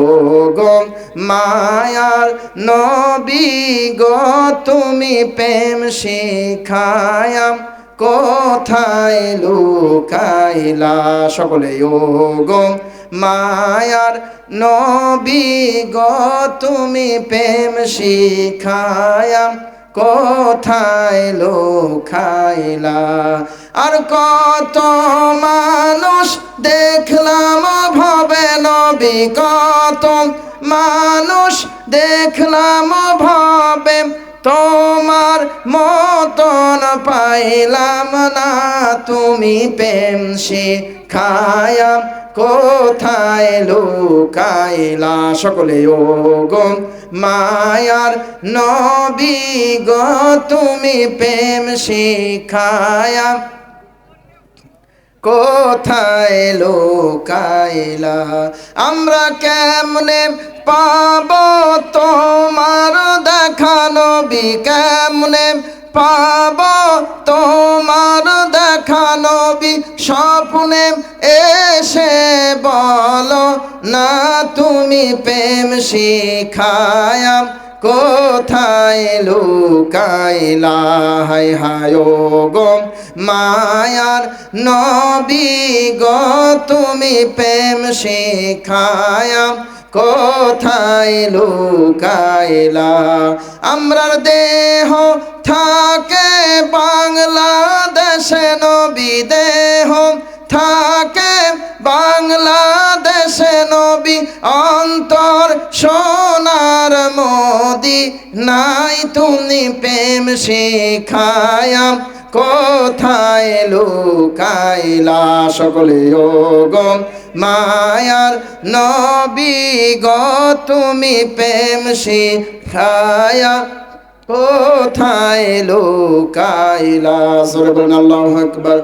ও গো মায়ার নবী গো তুমি প্রেম শিখায়া কোথায় লুকাইলা সকলে ও গো মায়ার নবী গো তুমি প্রেম শিখায়া কোথায় লুকাইলা আর কত মানুষ দেখলাম ভবে নবী কত মানুষ দেখলাম ভবে তোমার মতন পাইলাম না তুমি প্রেম শিখায়া কোথায় লুকাইলা সকলে ও গো মায়ার নবী গো তুমি প্রেম শিখায়া কোথায় লুকাইলা আমরা কেমনে পাব তোমার দেখা নবী কেমনে পাব তোমার দেখা নবী স্বপ্নে এসে বলো না তুমি প্রেম শিখায়া কোথায় লুকাইলা হায় হায় ও গো মায়ার নবী গো তুমি প্রেম শিখায়া কোথায় লুকাইলা আমরার দেহ থাকে বাংলাদেশে নবী দেহ থাকে বাংলাদেশে নবী অন্তর সোনার মদিনায় তুমি প্রেম শিখায়া কোথায় লুকাইলা সকলে ও গো মায়ার নবী গো তুমি প্রেম শিখায়া কোথায় লুকাইলা। সূরা আল্লাহু আকবার।